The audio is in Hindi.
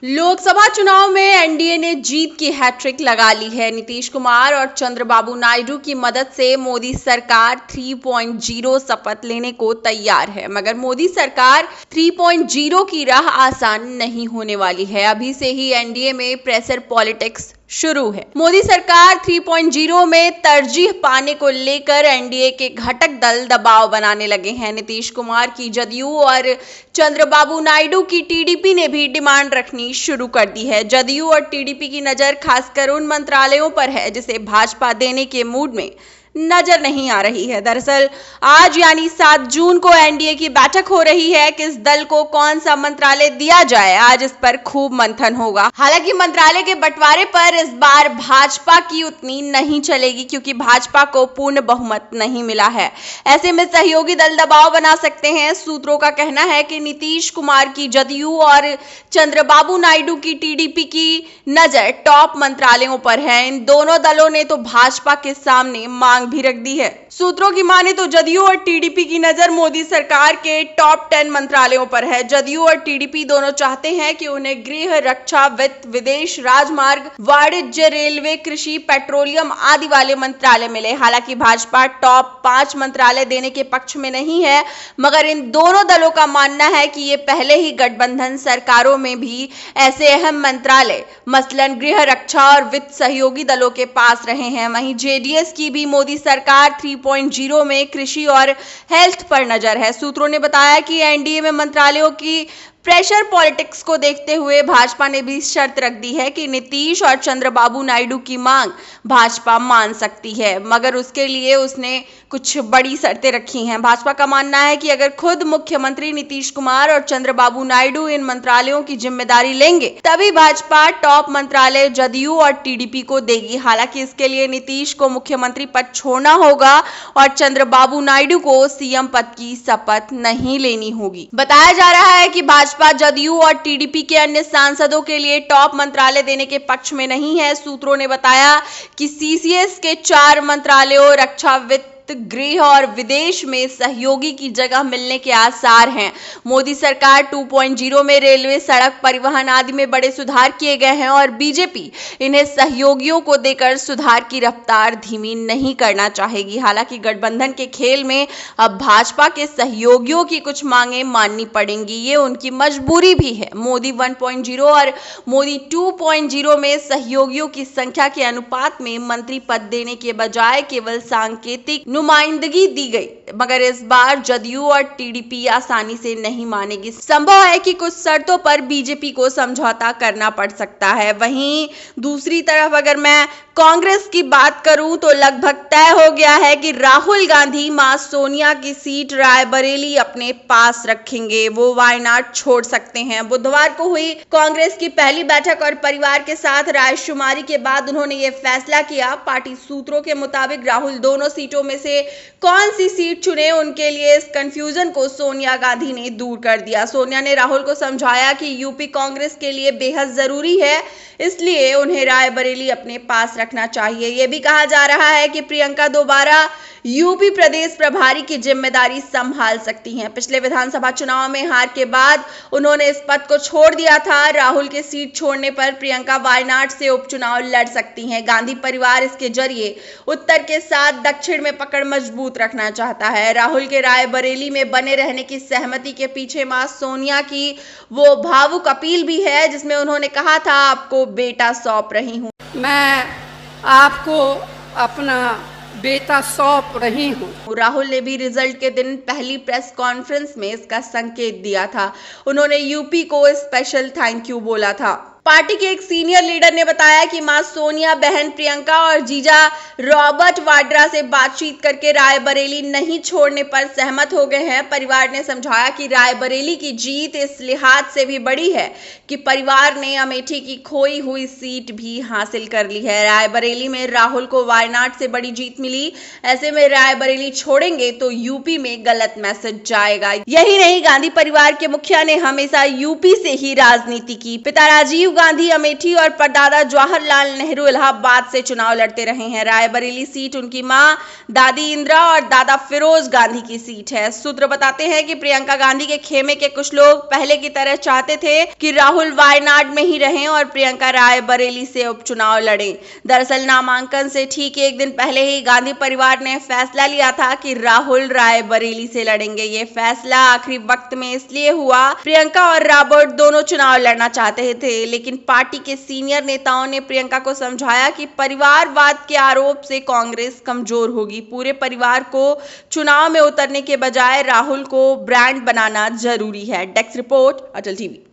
लोकसभा चुनाव में एनडीए ने जीत की हैट्रिक लगा ली है। नीतीश कुमार और चंद्रबाबू नायडू की मदद से मोदी सरकार 3.0 शपथ लेने को तैयार है, मगर मोदी सरकार 3.0 की राह आसान नहीं होने वाली है। अभी से ही एनडीए में प्रेशर पॉलिटिक्स शुरू है। मोदी सरकार 3.0 में तरजीह पाने को लेकर एनडीए के घटक दल दबाव बनाने लगे हैं। नीतीश कुमार की जदयू और चंद्रबाबू नायडू की टीडीपी ने भी डिमांड रखनी शुरू कर दी है। जदयू और टीडीपी की नजर खासकर उन मंत्रालयों पर है जिसे भाजपा देने के मूड में नजर नहीं आ रही है। दरअसल आज यानी 7 जून को एनडीए की बैठक हो रही है। किस दल को कौन सा मंत्रालय दिया जाए, आज इस पर खूब मंथन होगा। हालांकि मंत्रालय के बंटवारे पर इस बार भाजपा की उतनी नहीं चलेगी, क्योंकि भाजपा को पूर्ण बहुमत नहीं मिला है। ऐसे में सहयोगी दल दबाव बना सकते हैं। सूत्रों का कहना है कि नीतीश कुमार की जदयू और चंद्रबाबू नायडू की टीडीपी की नजर टॉप मंत्रालयों पर है। इन दोनों दलों ने तो भाजपा के सामने मांग भी रख दी है। सूत्रों की माने तो जदयू और टीडीपी की नजर मोदी सरकार के टॉप 10 मंत्रालयों पर है। जदयू और टीडीपी दोनों चाहते हैं कि उन्हें गृह, रक्षा, वित्त, विदेश, राजमार्ग, वाणिज्य, रेलवे, कृषि, पेट्रोलियम आदि वाले मंत्रालय मिले। हालांकि भाजपा टॉप 5 मंत्रालय देने के पक्ष में नहीं है, मगर इन दोनों दलों का मानना है कि ये पहले ही गठबंधन सरकारों में भी ऐसे अहम मंत्रालय मसलन गृह, रक्षा और वित्त सहयोगी दलों के पास रहे हैं। वहीं जेडीएस की भी मोदी सरकार 3.0 में कृषि और हेल्थ पर नजर है। सूत्रों ने बताया कि एनडीए में मंत्रालयों की प्रेशर पॉलिटिक्स को देखते हुए भाजपा ने भी शर्त रख दी है कि नीतीश और चंद्रबाबू नायडू की मांग भाजपा मान सकती है, मगर उसके लिए उसने कुछ बड़ी शर्तें रखी हैं। भाजपा का मानना है कि अगर खुद मुख्यमंत्री नीतीश कुमार और चंद्रबाबू नायडू इन मंत्रालयों की जिम्मेदारी लेंगे, तभी भाजपा टॉप मंत्रालय जदयू और टीडीपी को देगी। हालांकि इसके लिए नीतीश को मुख्यमंत्री पद छोड़ना होगा और चंद्रबाबू नायडू को सीएम पद की शपथ नहीं लेनी होगी। बताया जा रहा है कि भाजपा जदयू और टीडीपी के अन्य सांसदों के लिए टॉप मंत्रालय देने के पक्ष में नहीं है। सूत्रों ने बताया कि सीसीएस के 4 मंत्रालयों रक्षा, वित्त, गृह और विदेश में सहयोगी की जगह मिलने के आसार हैं। मोदी सरकार 2.0 में रेलवे, सड़क परिवहन आदि में बड़े सुधार किए गए हैं और बीजेपी इन्हें सहयोगियों को देकर सुधार की रफ्तार धीमी नहीं करना चाहेगी। हालांकि गठबंधन के खेल में अब भाजपा के सहयोगियों की कुछ मांगें माननी पड़ेंगी, ये उनकी मजबूरी भी है। मोदी 1.0 और मोदी 2.0 में सहयोगियों की संख्या के अनुपात में मंत्री पद देने के बजाय केवल सांकेतिक नुमाइंदगी दी गई, मगर इस बार जदयू और टीडीपी आसानी से नहीं मानेगी। संभव है कि कुछ शर्तों पर बीजेपी को समझौता करना पड़ सकता है। वहीं दूसरी तरफ अगर मैं कांग्रेस की बात करूं तो लगभग तय हो गया है कि राहुल गांधी मां सोनिया की सीट रायबरेली अपने पास रखेंगे। वो वायनाड छोड़ सकते हैं। बुधवार को हुई कांग्रेस की पहली बैठक और परिवार के साथ रायशुमारी के बाद उन्होंने ये फैसला किया। पार्टी सूत्रों के मुताबिक राहुल दोनों सीटों में से कौन सी सीट चुने, उनके लिए इस कंफ्यूजन को सोनिया गांधी ने दूर कर दिया। सोनिया ने राहुल को समझाया कि यूपी कांग्रेस के लिए बेहद जरूरी है, इसलिए उन्हें रायबरेली अपने पास रखना चाहिए। यह भी कहा जा रहा है कि प्रियंका दोबारा यूपी प्रदेश प्रभारी की जिम्मेदारी संभाल सकती हैं। पिछले विधानसभा चुनाव में हार के बाद उन्होंने इस पद को छोड़ दिया था। राहुल के सीट छोड़ने पर प्रियंका वायनाड से उपचुनाव लड़ सकती हैं। गांधी परिवार इसके जरिए उत्तर के साथ दक्षिण में पकड़ मजबूत रखना चाहता है। राहुल के रायबरेली में बने रहने की सहमति के पीछे मां सोनिया की वो भावुक अपील भी है, जिसमें उन्होंने कहा था, आपको बेटा सौंप रही हूँ। मैं आपको अपना बेटा सौंप रही हूँ। राहुल ने भी रिजल्ट के दिन पहली प्रेस कॉन्फ्रेंस में इसका संकेत दिया था। उन्होंने यूपी को स्पेशल थैंक यू बोला था। पार्टी के एक सीनियर लीडर ने बताया कि मां सोनिया, बहन प्रियंका और जीजा रॉबर्ट वाड्रा से बातचीत करके रायबरेली नहीं छोड़ने पर सहमत हो गए हैं। परिवार ने समझाया कि रायबरेली की जीत इस लिहाज से भी बड़ी है कि परिवार ने अमेठी की खोई हुई सीट भी हासिल कर ली है। रायबरेली में राहुल को वायनाड से बड़ी जीत मिली। ऐसे में रायबरेली छोड़ेंगे तो यूपी में गलत मैसेज जाएगा। यही नहीं, गांधी परिवार के मुखिया ने हमेशा यूपी से ही राजनीति की। पिता राजीव गांधी अमेठी और परदादा जवाहरलाल नेहरू इलाहाबाद से चुनाव लड़ते रहे हैं। रायबरेली सीट उनकी मां दादी इंदिरा और दादा फिरोज गांधी की सीट है। सूत्र बताते हैं कि प्रियंका गांधी के खेमे के कुछ लोग पहले की तरह चाहते थे कि राहुल वायनाड में ही रहें और प्रियंका रायबरेली से उपचुनाव लड़ें। दरअसल नामांकन से ठीक एक दिन पहले ही गांधी परिवार ने फैसला लिया था कि राहुल रायबरेली से लड़ेंगे। ये फैसला आखिरी वक्त में इसलिए हुआ, प्रियंका और रॉबर्ट दोनों चुनाव लड़ना चाहते थे, लेकिन पार्टी के सीनियर नेताओं ने प्रियंका को समझाया कि परिवारवाद के आरोप से कांग्रेस कमजोर होगी। पूरे परिवार को चुनाव में उतरने के बजाय राहुल को ब्रांड बनाना जरूरी है। डेस्क रिपोर्ट, अटल टीवी।